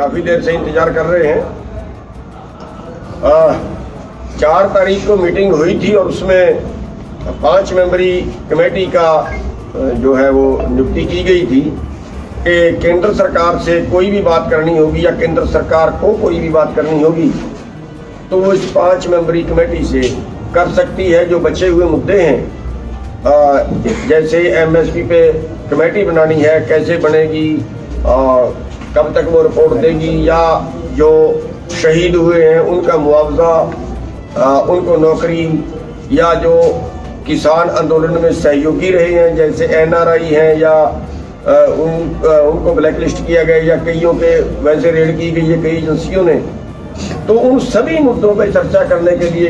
काफ़ी देर से इंतज़ार कर रहे हैं। 4 तारीख को मीटिंग हुई थी और उसमें 5 मेंबरी कमेटी का जो है वो नियुक्ति की गई थी कि केंद्र सरकार से कोई भी बात करनी होगी या केंद्र सरकार को कोई भी बात करनी होगी तो वो इस 5 मेंबरी कमेटी से कर सकती है। जो बचे हुए मुद्दे हैं जैसे एमएसपी पे कमेटी बनानी है, कैसे बनेगी, कब तक वो रिपोर्ट देगी, या जो शहीद हुए हैं उनका मुआवजा, उनको नौकरी, या जो किसान आंदोलन में सहयोगी रहे हैं जैसे एनआरआई हैं या उनको ब्लैकलिस्ट किया गया या कईयों के वैसे रेड की गई है कई एजेंसियों ने, तो उन सभी मुद्दों पर चर्चा करने के लिए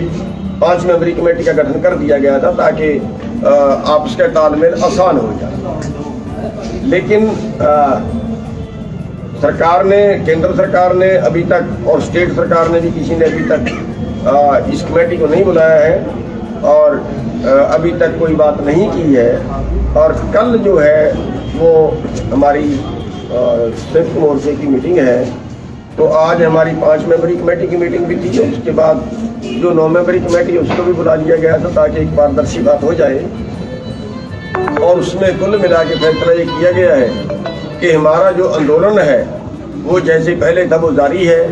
5 मेंबरी कमेटी का गठन कर दिया गया था ताकि आपस का तालमेल आसान हो जाए। लेकिन सरकार ने, केंद्र सरकार ने अभी तक और स्टेट सरकार ने भी किसी ने अभी तक इस कमेटी को नहीं बुलाया है और अभी तक कोई बात नहीं की है। और कल जो है वो हमारी संयुक्त मोर्चे की मीटिंग है, तो आज हमारी 5 मेंबरी कमेटी की मीटिंग भी थी। उसके बाद जो 9 मेंबरी कमेटी है उसको भी बुला लिया गया था ताकि एक पारदर्शी बात हो जाए। और उसमें कुल मिला के फैसला ये किया गया है कि हमारा जो आंदोलन है वो जैसे पहले था वो जारी है।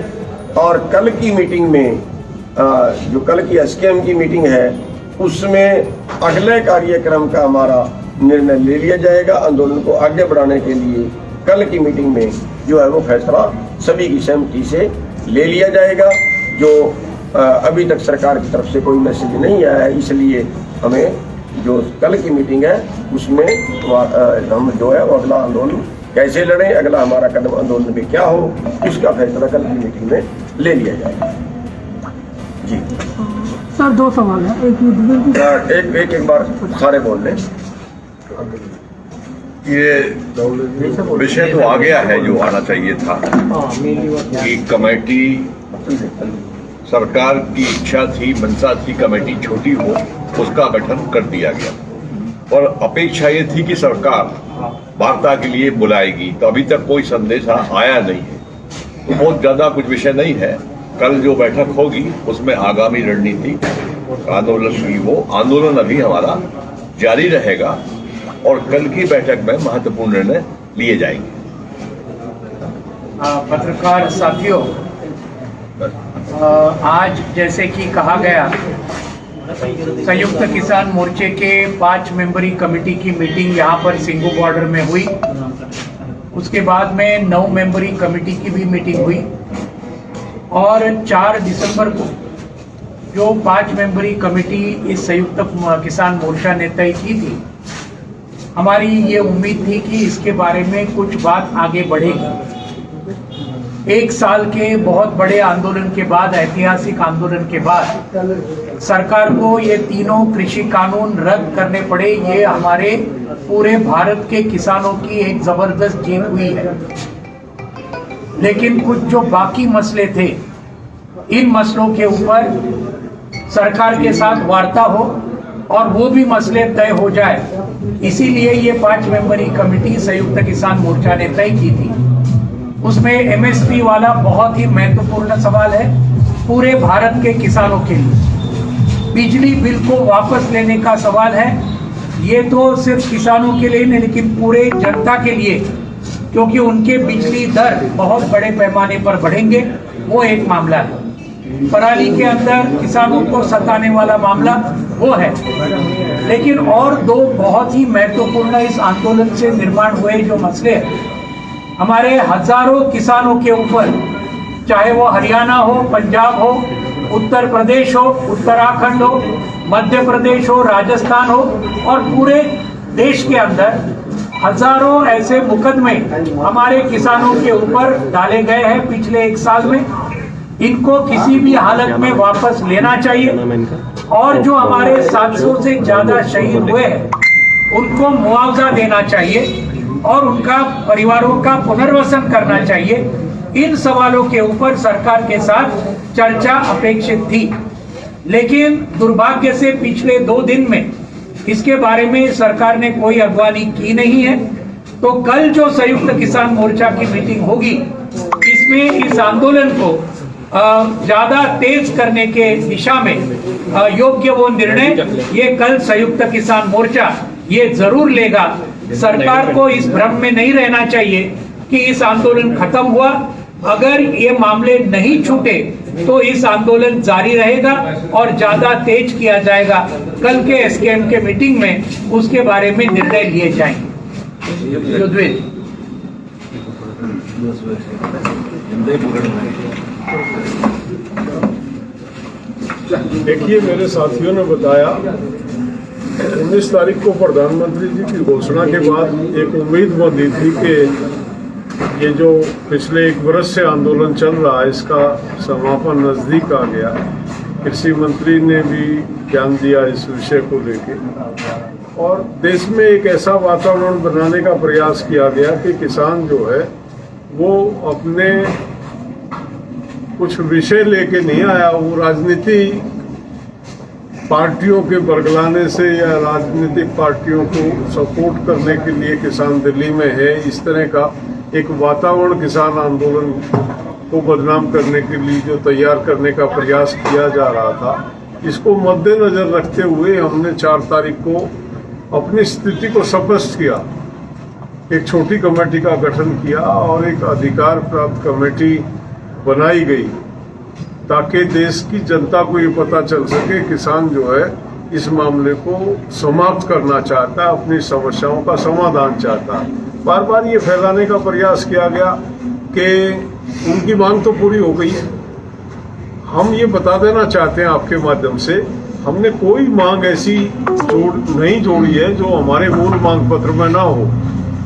और कल की मीटिंग में जो कल की एसकेएम की मीटिंग है उसमें अगले कार्यक्रम का हमारा निर्णय ले लिया जाएगा। आंदोलन को आगे बढ़ाने के लिए कल की मीटिंग में जो है वो फैसला सभी की सहमति से ले लिया जाएगा। जो अभी तक सरकार की तरफ से कोई मैसेज नहीं आया है, इसलिए हमें जो कल की मीटिंग है उसमें हम जो है वो अगला आंदोलन कैसे लड़ें, अगला हमारा कदम आंदोलन में क्या हो, इसका फैसला कल की मीटिंग में ले लिया जाएगा। जी सर 2 सवाल है। एक बार सारे बोल लें। ये विषय तो आ गया है जो आना चाहिए था कि कमेटी, सरकार की इच्छा थी, मंशा थी कमेटी छोटी हो, उसका गठन कर दिया गया और अपेक्षा ये थी कि सरकार वार्ता के लिए बुलाएगी, तो अभी तक कोई संदेश आया नहीं है। तो बहुत ज़्यादा कुछ विषय नहीं है। कल जो बैठक होगी उसमें आगामी रणनीति आंदोलन की, वो आंदोलन अभी हमारा जारी रहेगा और कल की बैठक में महत्वपूर्ण निर्णय लिए जाएंगे। पत्रकार साथियों, आज जैसे कि कहा गया संयुक्त किसान मोर्चे के 5 मेंबरी कमेटी की मीटिंग यहाँ पर सिंगू बॉर्डर में हुई। उसके बाद में 9 मेंबरी कमेटी की भी मीटिंग हुई और 4 दिसंबर को जो 5 मेंबरी कमेटी इस संयुक्त किसान मोर्चा ने तय की थी, हमारी ये उम्मीद थी कि इसके बारे में कुछ बात आगे बढ़ेगी। 1 साल के बहुत बड़े आंदोलन के बाद, ऐतिहासिक आंदोलन के बाद सरकार को ये तीनों कृषि कानून रद्द करने पड़े। ये हमारे पूरे भारत के किसानों की एक जबरदस्त जीत हुई है। लेकिन कुछ जो बाकी मसले थे, इन मसलों के ऊपर सरकार के साथ वार्ता हो और वो भी मसले तय हो जाए, इसीलिए ये 5 मेंबरी कमेटी संयुक्त किसान मोर्चा ने तय की थी। उसमें एमएसपी वाला बहुत ही महत्वपूर्ण सवाल है पूरे भारत के किसानों के लिए। बिजली बिल को वापस लेने का सवाल है। ये तो सिर्फ किसानों के लिए नहीं लेकिन पूरे जनता के लिए, क्योंकि उनके बिजली दर बहुत बड़े पैमाने पर बढ़ेंगे, वो एक मामला है। पराली के अंदर किसानों को सताने वाला मामला वो है। लेकिन और 2 बहुत ही महत्वपूर्ण इस आंदोलन से निर्माण हुए जो मसले हैं, हमारे हजारों किसानों के ऊपर, चाहे वो हरियाणा हो, पंजाब हो, उत्तर प्रदेश हो, उत्तराखंड हो, मध्य प्रदेश हो, राजस्थान हो और पूरे देश के अंदर हजारों ऐसे मुकदमे हमारे किसानों के ऊपर डाले गए हैं पिछले 1 साल में। इनको किसी भी हालत में वापस लेना चाहिए और जो हमारे 700 से ज्यादा शहीद हुए हैं उनको मुआवजा देना चाहिए और उनका परिवारों का पुनर्वसन करना चाहिए। इन सवालों के ऊपर सरकार के साथ चर्चा अपेक्षित थी, लेकिन दुर्भाग्य से पिछले 2 दिन में इसके बारे में सरकार ने कोई अगवानी की नहीं है। तो कल जो संयुक्त किसान मोर्चा की मीटिंग होगी, इस इसमें इस आंदोलन को ज्यादा तेज करने के दिशा में योग्य वो निर्णय ये कल संयुक्त किसान मोर्चा ये जरूर लेगा। सरकार को इस भ्रम में नहीं रहना चाहिए कि इस आंदोलन खत्म हुआ। अगर ये मामले नहीं छूटे तो इस आंदोलन जारी रहेगा और ज्यादा तेज किया जाएगा। कल के एसकेएम के मीटिंग में उसके बारे में निर्णय लिए जाएंगे। देखिए, मेरे साथियों ने बताया 19 तारीख को प्रधानमंत्री जी की घोषणा के बाद एक उम्मीद बंधी थी कि ये जो पिछले 1 वर्ष से आंदोलन चल रहा है इसका समापन नजदीक आ गया। कृषि मंत्री ने भी ज्ञान दिया इस विषय को लेकर और देश में एक ऐसा वातावरण बनाने का प्रयास किया गया कि किसान जो है वो अपने कुछ विषय लेके नहीं आया, वो राजनीति पार्टियों के बरगलाने से या राजनीतिक पार्टियों को सपोर्ट करने के लिए किसान दिल्ली में है, इस तरह का एक वातावरण किसान आंदोलन को बदनाम करने के लिए जो तैयार करने का प्रयास किया जा रहा था, इसको मद्देनजर रखते हुए हमने 4 तारीख को अपनी स्थिति को स्पष्ट किया। एक छोटी कमेटी का गठन किया और एक अधिकार प्राप्त कमेटी बनाई गई ताकि देश की जनता को ये पता चल सके किसान जो है इस मामले को समाप्त करना चाहता है, अपनी समस्याओं का समाधान चाहता है। बार बार ये फैलाने का प्रयास किया गया कि उनकी मांग तो पूरी हो गई है। हम ये बता देना चाहते हैं आपके माध्यम से, हमने कोई मांग ऐसी नहीं जोड़ी है जो हमारे मूल मांग पत्र में ना हो।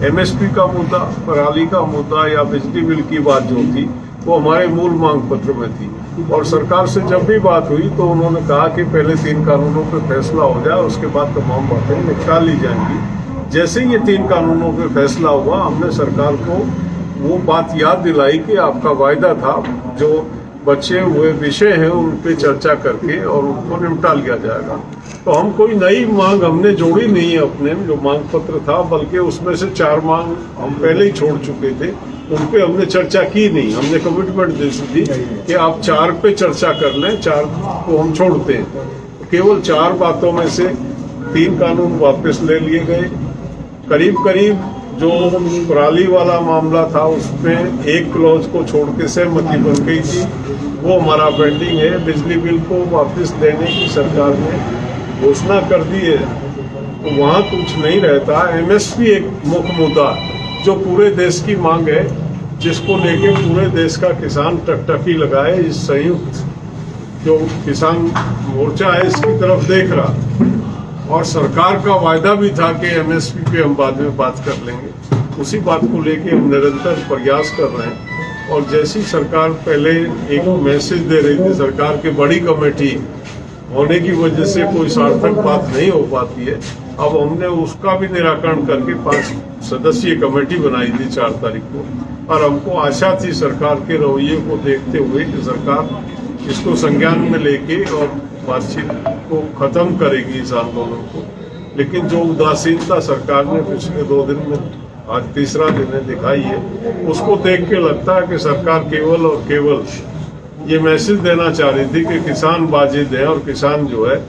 एमएसपी का मुद्दा, पराली का मुद्दा या बिजली बिल की बात जो थी वो हमारे मूल मांग पत्र में थी और सरकार से जब भी बात हुई तो उन्होंने कहा कि पहले 3 कानूनों पे फैसला हो जाए, उसके बाद तमाम बातें निपटा ली जाएंगी। जैसे ये 3 कानूनों पे फैसला हुआ, हमने सरकार को वो बात याद दिलाई कि आपका वायदा था जो बचे हुए विषय हैं उन पे चर्चा करके और उनको निपटा लिया जाएगा। तो हम कोई नई मांग हमने जोड़ी नहीं है अपने जो मांग पत्र था, बल्कि उसमें से 4 मांग हम पहले ही छोड़ चुके थे, उन पे हमने चर्चा की नहीं। हमने कमिटमेंट दी थी कि आप 4 पे चर्चा कर लें, 4 को हम छोड़ते हैं। केवल 4 बातों में से 3 कानून वापस ले लिए गए। करीब करीब जो पराली वाला मामला था उसमें एक क्लॉज को छोड़ के सहमति बन गई थी, वो हमारा पेंडिंग है। बिजली बिल को वापस लेने की सरकार ने घोषणा कर दी है, तो वहाँ कुछ नहीं रहता। एमएसपी एक मुख्य मुद्दा जो पूरे देश की मांग है, जिसको लेके पूरे देश का किसान टकटकी लगाए। इस संयुक्त जो किसान मोर्चा है इसकी तरफ देख रहा और सरकार का वायदा भी था कि एमएसपी पे हम बाद में बात कर लेंगे। उसी बात को लेके हम निरंतर प्रयास कर रहे हैं और जैसी सरकार पहले एक मैसेज दे रही थी, सरकार की बड़ी कमेटी होने की वजह से कोई सार्थक बात नहीं हो पाती है। अब हमने उसका भी निराकरण करके 5 सदस्यीय कमेटी बनाई थी 4 तारीख को और हमको आशा थी सरकार के रवैये को देखते हुए कि सरकार इसको संज्ञान में लेके और बातचीत को खत्म करेगी इस आंदोलन को। लेकिन जो उदासीनता सरकार ने पिछले 2 दिन में, आज तीसरा दिन है, दिखाई है, उसको देख के लगता है कि सरकार केवल और केवल ये मैसेज देना चाह रही थी कि किसान बाजिद है और किसान जो है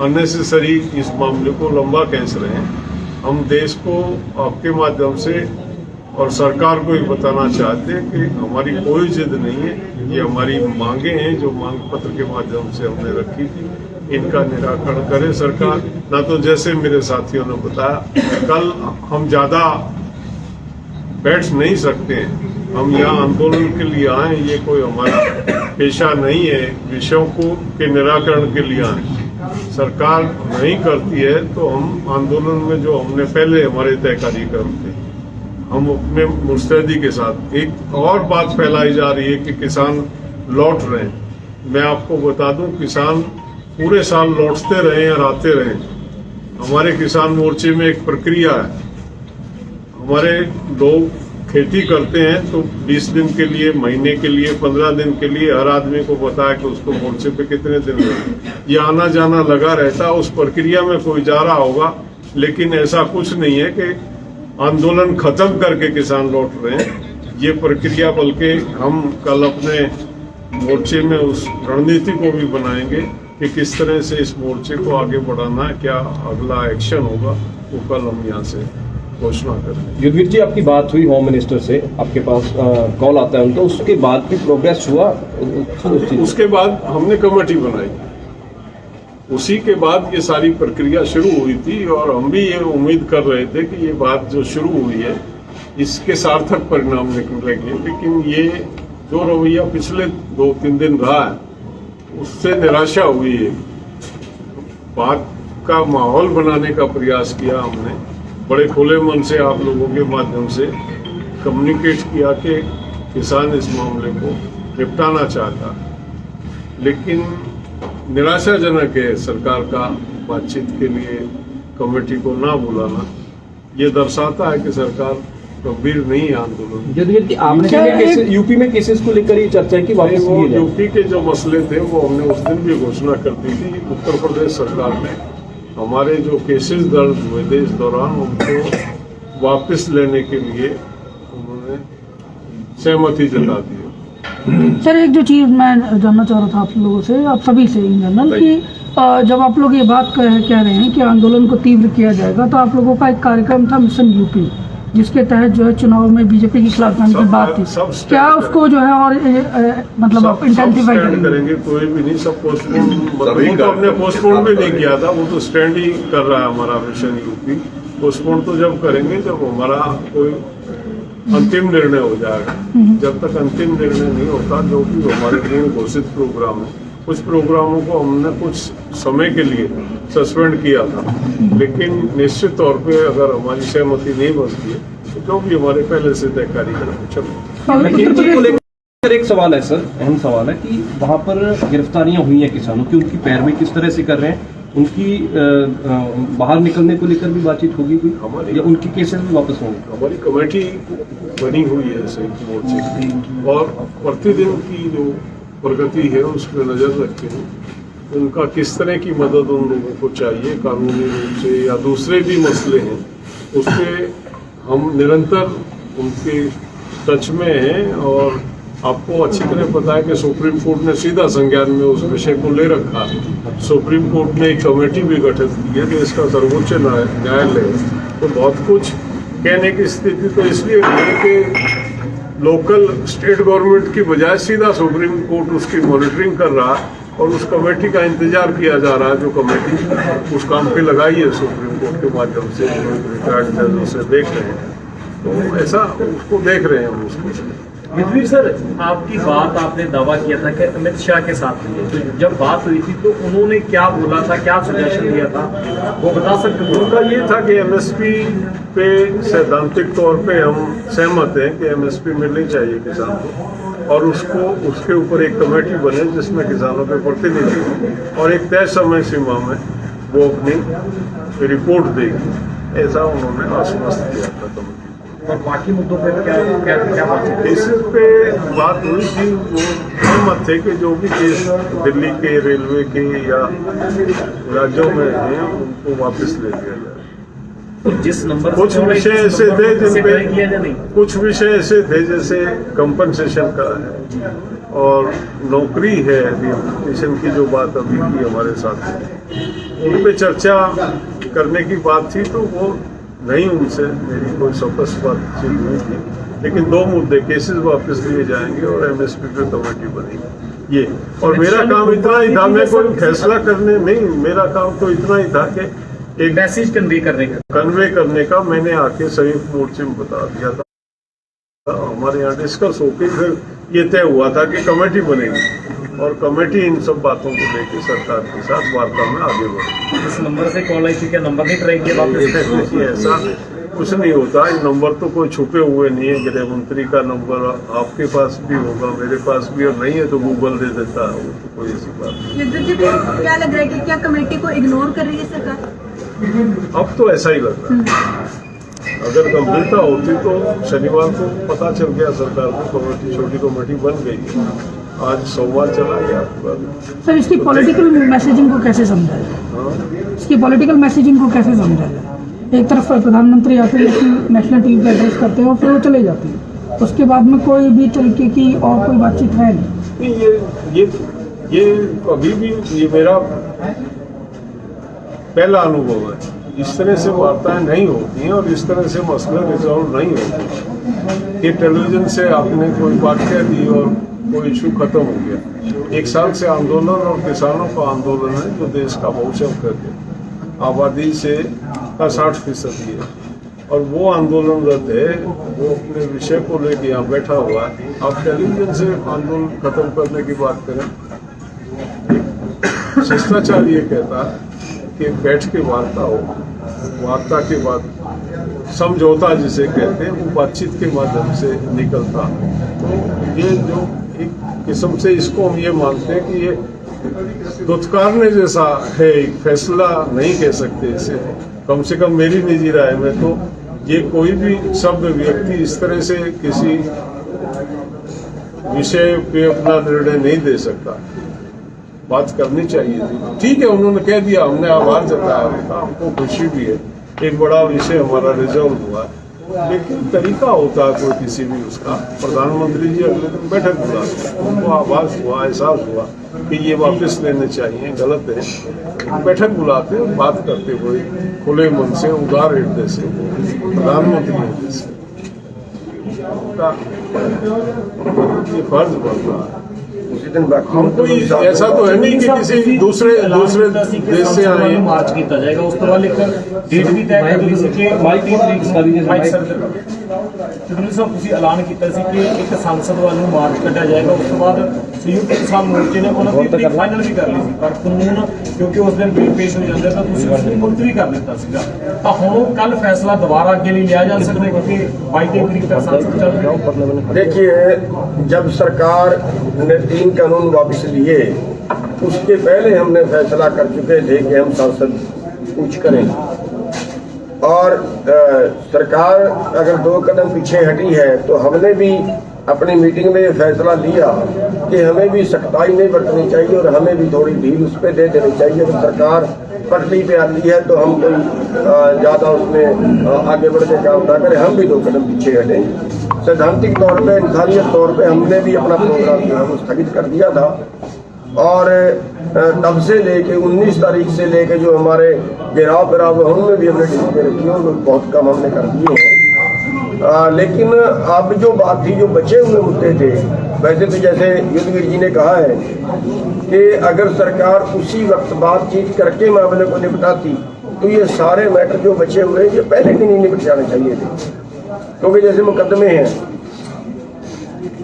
अननेसेसरी इस मामले को लंबा खींच रहे हैं। हम देश को आपके माध्यम से और सरकार को ये बताना चाहते हैं कि हमारी कोई जिद नहीं है, ये हमारी मांगे हैं जो मांग पत्र के माध्यम से हमने रखी थी, इनका निराकरण करे सरकार। ना तो जैसे मेरे साथियों ने बताया, कल हम ज़्यादा बैठ नहीं सकते हैं, हम यहाँ आंदोलन के लिए आए, ये कोई हमारा पेशा नहीं है, विषयों को के निराकरण के लिए आए। सरकार नहीं करती है तो हम आंदोलन में जो हमने पहले हमारे तय कार्यक्रम थे, हम अपने मुस्तैदी के साथ। एक और बात फैलाई जा रही है कि किसान लौट रहे हैं। मैं आपको बता दूं, किसान पूरे साल लौटते रहे और आते रहे। हमारे किसान मोर्चे में एक प्रक्रिया है, हमारे लोग खेती करते हैं तो 20 दिन के लिए, महीने के लिए, 15 दिन के लिए हर आदमी को पता है कि उसको मोर्चे पे कितने दिन लगे। ये आना जाना लगा रहता है, उस प्रक्रिया में कोई जा रहा होगा, लेकिन ऐसा कुछ नहीं है कि आंदोलन खत्म करके किसान लौट रहे हैं। ये प्रक्रिया, बल्कि हम कल अपने मोर्चे में उस रणनीति को भी बनाएंगे कि किस तरह से इस मोर्चे को आगे बढ़ाना है, क्या अगला एक्शन होगा, वो कल हम यहाँ से घोषणा करेंगे। युद्धवीर जी, आपकी बात हुई होम मिनिस्टर से, आपके पास कॉल आता है उनका, उसके बाद भी प्रोग्रेस हुआ? उसके बाद हमने कमेटी बनाई, उसी के बाद ये सारी प्रक्रिया शुरू हुई थी और हम भी ये उम्मीद कर रहे थे कि ये बात जो शुरू हुई है इसके सार्थक परिणाम निकलेंगे, लेकिन ये जो रवैया पिछले 2-3 दिन रहा है उससे निराशा हुई है। बात का माहौल बनाने का प्रयास किया हमने, बड़े खुले मन से आप लोगों के माध्यम से कम्युनिकेट किया कि किसान इस मामले को निपटाना चाहता, लेकिन निराशाजनक है सरकार का बातचीत के लिए कमेटी को ना बुलाना। ये दर्शाता है कि सरकार गंभीर नहीं है आंदोलन। युद्धवीर जी, आपने यूपी में केसेस को लेकर ये चर्चा की वापस वो यूपी के जो मसले थे वो हमने उस दिन भी घोषणा कर दी थी। उत्तर प्रदेश सरकार ने हमारे जो केसेस दर्ज हुए थे इस दौरान उनको वापस लेने के लिए उन्होंने सहमति जता दी। सर, एक जो चीज़ मैं जानना चाह रहा था आप लोगों से, आप सभी से इन जनरल, कि जब आप लोग ये बात कह रहे हैं कि आंदोलन को तीव्र किया जाएगा, तो आप लोगों का एक कार्यक्रम था मिशन यूपी, जिसके तहत जो है चुनाव में बीजेपी के खिलाफ जाने की बात थी, क्या उसको जो है और मतलब आप इंटेंसिफाई करेंगे? कोई भी नहीं, सब पोस्टपोन, वो तो हमने पोस्टपोन भी नहीं किया था, वो तो स्टैंड ही कर रहा है हमारा मिशन यूपी। पोस्टपोन तो जब करेंगे जब हमारा कोई अंतिम निर्णय हो जाएगा। जब तक अंतिम निर्णय नहीं होता, जो भी हमारे पूर्ण घोषित प्रोग्राम है, कुछ प्रोग्रामों को हमने कुछ समय के लिए सस्पेंड किया था, लेकिन निश्चित तौर पे अगर हमारी सहमति नहीं बनती है तो जो भी हमारे पहले से तय कार्यक्रम चलो। एक सवाल है सर, अहम सवाल है कि वहाँ पर गिरफ्तारियां हुई हैं किसानों की, उनकी पैरवी किस तरह से कर रहे हैं, उनकी बाहर निकलने को लेकर भी बातचीत होगी कोई, या उनके केसेस भी वापस होंगे? हमारी कमेटी बनी हुई है संयुक्त मोर्चे की, और प्रतिदिन की जो प्रगति है उस पर नजर रखते हैं। उनका किस तरह की मदद उन लोगों को चाहिए कानूनी रूप से या दूसरे भी मसले हैं, उस पर हम निरंतर उनके टच में हैं। और आपको अच्छी तरह पता है कि सुप्रीम कोर्ट ने सीधा संज्ञान में उस विषय को ले रखा। सुप्रीम कोर्ट ने एक कमेटी भी गठित की है, तो इसका सर्वोच्च न्यायालय तो बहुत कुछ कहने की स्थिति तो इसलिए है कि लोकल स्टेट गवर्नमेंट की बजाय सीधा सुप्रीम कोर्ट उसकी मॉनिटरिंग कर रहा है और उस कमेटी का इंतजार किया जा रहा है, जो कमेटी उस काम पे लगाई है सुप्रीम कोर्ट के माध्यम से, रिटायर्ड जज उसे देख रहे हैं, तो ऐसा उसको देख रहे हैं हम उसको। युद्धवीर सर, आपकी बात, आपने दावा किया था कि अमित शाह के साथ हुई है, तो जब बात हुई थी तो उन्होंने क्या बोला था, क्या सजेशन दिया था, वो बता सकते हैं? उनका ये था कि एमएसपी पे सैद्धांतिक तौर पे हम सहमत हैं कि एमएसपी मिलनी चाहिए किसान को, और उसके ऊपर एक कमेटी बने जिसमें किसानों के प्रतिनिधि हों और एक तय समय सीमा में वो अपनी रिपोर्ट देगी, ऐसा उन्होंने आश्वस्त किया था कमेटी। और बाकी मुद्दों पर क्या बात है? इस पे बात हुई थी, वो सहमत थे कि जो भी केस दिल्ली के, रेलवे के या राज्यों में हैं उनको वापस ले लिया जाए। तो जिस नंबर कुछ विषय ऐसे थे जिनपे कुछ विषय ऐसे थे जैसे कंपनसेशन का है और नौकरी है, रिहैबिलिटेशन की जो बात अभी की हमारे साथ है, उन पे चर्चा करने की बात थी, तो वो नहीं, उनसे मेरी कोई स्पष्ट बातचीत हुई थी, लेकिन 2 मुद्दे, केसेस वापस लिए जाएंगे और एमएसपी पे कमेटी बनेगी, ये। और मेरा काम इतना ही था, मैं कोई फैसला करने नहीं, मेरा काम तो इतना ही था कि एक मैसेज कन्वे करने का मैंने आके संयुक्त मोर्चे में बता दिया था। हमारे यहाँ डिस्कस होकर फिर ये तय हुआ था कि कमेटी बनेगी और कमेटी इन सब बातों को लेकर सरकार के साथ वार्ता में आगे बढ़ेगी। इस नंबर से कॉल आई थी, क्या नंबर नहीं ट्राई किया वापस? ऐसा कुछ नहीं होता, ये नंबर तो कोई छुपे हुए नहीं है। गृह मंत्री का नंबर आपके पास भी होगा, मेरे पास भी, और नहीं है तो गूगल दे देता है, वो तो कोई ऐसी बात नहीं। क्या लग रहा है कि क्या कमेटी को इग्नोर कर रही है सरकार? अब तो ऐसा ही लग रहा है। अगर गंभीरता होती तो शनिवार को पता चल गया सरकार को, कमेटी, छोटी कमेटी बन गई, आज सोमवार चला गया। सर, इसकी पॉलिटिकल मैसेजिंग को कैसे समझा जाए? इसकी पॉलिटिकल मैसेजिंग को कैसे समझा जाए? एक तरफ प्रधानमंत्री आते हैं, नेशनल टीवी पे एड्रेस करते हैं और फिर वो चले जाते हैं, उसके बाद में कोई भी तरीके की और कोई बातचीत है नहीं? नहीं, ये कभी भी ये मेरा पहला अनुभव है। इस तरह से वार्ताएं नहीं होती हैं और इस तरह से मसले रिजॉल्व नहीं होते। ये टेलीविजन से आपने कोई बात कह दी और कोई इशू खत्म हो गया। 1 साल से आंदोलन और किसानों का आंदोलन है जो देश का भविष्य करके आबादी से का 60% है और वो आंदोलनरत है, वो अपने विषय को लेकर यहाँ बैठा हुआ है। आप टेलीविजन से आंदोलन खत्म करने की बात करें, शिष्टाचार ये कहता है कि बैठ के वार्ता हो, वार्ता के बाद समझौता जिसे कहते हैं वो बातचीत के माध्यम से निकलता। तो ये जो एक किस्म से इसको हम ये मानते हैं कि ये दुत्कारने जैसा है, एक फैसला नहीं कह सकते इसे, कम से कम मेरी निजी राय में। तो ये कोई भी शब्द व्यक्ति इस तरह से किसी विषय पे अपना निर्णय नहीं दे सकता। बात करनी चाहिए थी, ठीक है, उन्होंने कह दिया, हमने आभार जताया उनका, हमको खुशी भी है, एक बड़ा विषय हमारा रिजॉल्व हुआ। लेकिन तरीका होता है कोई किसी भी उसका। प्रधानमंत्री जी अगले दिन बैठक बुलाते, उनको आभास हुआ, एहसास हुआ कि ये वापस लेने चाहिए, गलत है, बैठक बुलाते और बात करते हुए खुले मन से, उदार हृदय से, प्रधानमंत्री हृदय से ये फर्ज बनता है। उसी दिन बाकी हम कोई ऐसा तो है नहीं कि किसी दूसरे देश से आए। मार्च किया जाएगा, उस तरह लेकर डेट भी तय कर ली ਸੀ ਕਿ 22 ਤਰੀਕ ਸਾਹਿਬ ਤੁਸੀਂ ਐਲਾਨ ਕੀਤਾ ਸੀ ਕਿ ਇੱਕ ਸੰਸਦ ਵੱਲ ਨੂੰ ਮਾਰਚ ਕੱਢਿਆ ਜਾਏਗਾ। ਉਸ ਤੋਂ ਬਾਅਦ ਸੰਯੁਕਤ ਕਿਸਾਨ ਮੋਰਚੇ ਨੇ ਉਹਨਾਂ ਦੀ ਤਰੀਕ ਫਾਈਨਲ ਵੀ ਕਰ ਲਈ ਸੀ, ਪਰ ਕਾਨੂੰਨ ਕਿਉਂਕਿ ਉਸ ਦਿਨ ਬਿੱਲ ਪੇਸ਼ ਹੋ ਜਾਂਦੇ ਤਾਂ ਤੁਸੀਂ ਉਸ ਨੂੰ ਮੁਲਤਵੀ ਕਰ ਦਿੱਤਾ ਸੀਗਾ। ਤਾਂ ਹੁਣ ਕੱਲ ਫੈਸਲਾ ਦੁਬਾਰਾ ਅੱਗੇ ਲਈ ਲਿਆ ਜਾ ਸਕਦਾ ਹੈ क्योंकि 22 तरीक तक संसद चल रही है। देखिए, जब सरकार ने 3 कानून वापस लिए, उसके पहले हमने फैसला कर चुके थे कि हम संसद कुछ करें और सरकार अगर 2 कदम पीछे हटी है तो हमने भी अपनी मीटिंग में ये फैसला लिया कि हमें भी सख्ताई नहीं बरतनी चाहिए और हमें भी थोड़ी ढील उस पर दे देनी चाहिए। अगर सरकार पटरी पे आती है तो हम कोई ज़्यादा उसमें आगे बढ़ के काम ना करें, हम भी 2 कदम पीछे हटें। सैद्धांतिक तौर पे, इंसानियत तौर पे हमने भी अपना प्रोग्राम जो है वो स्थगित कर दिया था और तब से लेके 19 तारीख से लेके जो हमारे गिराव उनमें भी हमने ढील रखी है, बहुत कम हमने कर दिए हैं। लेकिन अब जो बात थी, जो बचे हुए मुद्दे थे, वैसे तो जैसे युद्धवीर जी ने कहा है कि अगर सरकार उसी वक्त बातचीत करके मामले को निपटाती तो ये सारे मैटर जो बचे हुए ये पहले दिन ही निपट जाने चाहिए थे। क्योंकि जैसे मुकदमे हैं,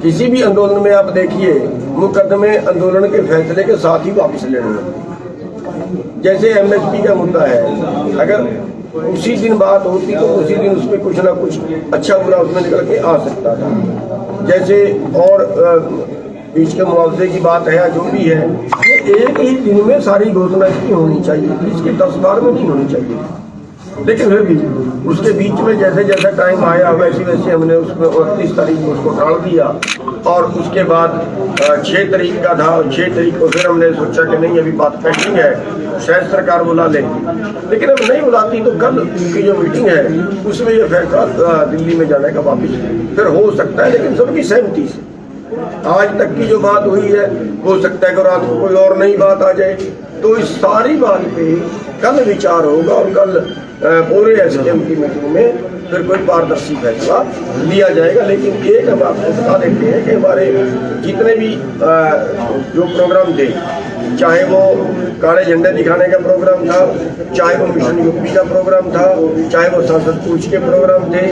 किसी भी आंदोलन में आप देखिए, मुकदमे आंदोलन के फैसले के साथ ही वापस लेने होते। जैसे MSP का मुद्दा है, अगर उसी दिन बात होती तो उसी दिन उसमें कुछ ना कुछ अच्छा बुरा उसमें निकल के आ सकता था। जैसे और बीच के मुआवजे की बात है या जो भी है, ये एक ही दिन में सारी घोषणा इसकी होनी चाहिए, इसकी 10 बार में नहीं होनी चाहिए। लेकिन फिर भी उसके बीच में जैसे जैसा टाइम आया वैसे वैसे हमने उसमें 29 तारीख को उसको टाल दिया और उसके बाद 6 तारीख का था और 6 तारीख को फिर हमने सोचा कि नहीं अभी बात पेंडिंग है, शायद सरकार बुला लेगी। लेकिन अब नहीं बुलाती तो कल की जो मीटिंग है उसमें ये फैसला दिल्ली में जाने का वापिस फिर हो सकता है, लेकिन सबकी सहमति से। आज तक की जो बात हुई है, हो सकता है कि रात को कोई और नई बात आ जाए, तो इस सारी बात पे कल विचार होगा और कल पूरे SKM की मीटिंग में फिर कोई पारदर्शी फैसला लिया जाएगा। लेकिन एक हम आपको बता देते हैं कि हमारे जितने भी जो प्रोग्राम थे, चाहे वो काले झंडे दिखाने का प्रोग्राम था, चाहे वो मिशन यूपी का प्रोग्राम था, चाहे वो संसद पूछ के प्रोग्राम थे,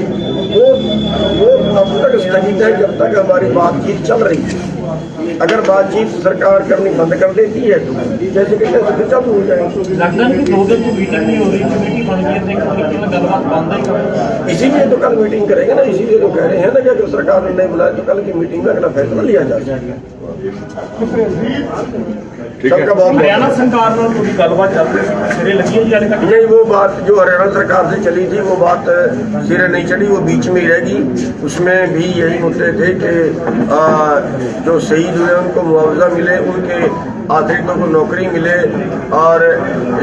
वो अब तक स्थगित है जब तक हमारी बातचीत चल रही है। अगर बातचीत सरकार करनी बंद कर देती है तो जैसे कि कैसे चालू हो जाएगी। लगता है कि 2 दिन की मीटिंग नहीं हो रही, कमेटी बन गई है, देखो गलबात बंद है। इसीलिए तो कल मीटिंग करेंगे ना, इसीलिए तो कह रहे हैं ना कि अगर सरकार ने नहीं बुलाया तो कल की मीटिंग में अगला फैसला लिया जाएगा। हरियाणा सरकार ਨਾਲ पूरी गलबात चल रही थी, सिरे लगी है जाने का नहीं, वो बात जो हरियाणा सरकार से चली थी वो बात सिरे नहीं चढ़ी, वो बीच में ही रहेगी। उसमें भी यही मुद्दे थे कि जो शहीद हुए उनको मुआवजा मिले, उनके आश्रितों को नौकरी मिले और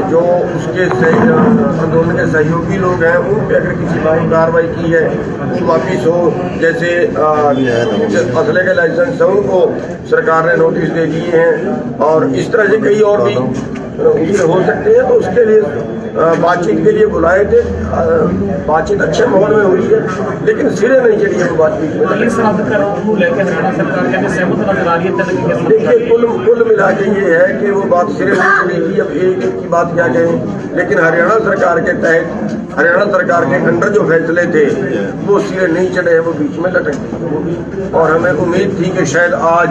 जो उसके आंदोलन के सहयोगी लोग हैं उन पर अगर किसी बात कार्रवाई की है वो वापिस हो। जैसे असले के लाइसेंस है उनको सरकार ने नोटिस दे दिए हैं और इस तरह से कई और भी उससे हो सकते हैं। तो उसके लिए बातचीत के लिए बुलाए थे। बातचीत अच्छे माहौल में हुई है लेकिन सिरे नहीं चढ़ी है वो बातचीत में। पुलिस रद्द करने को लेकर हरियाणा सरकार कहते सहमत नजर आ रही है। देखिए कुल मिला के ये है कि वो बात सिरे नहीं चलेगी। अब एक की बात क्या कहें, लेकिन हरियाणा सरकार के तहत हरियाणा सरकार के अंडर जो फैसले थे वो सिरे नहीं चढ़े हैं, वो बीच में लटक गए। और हमें उम्मीद थी कि शायद आज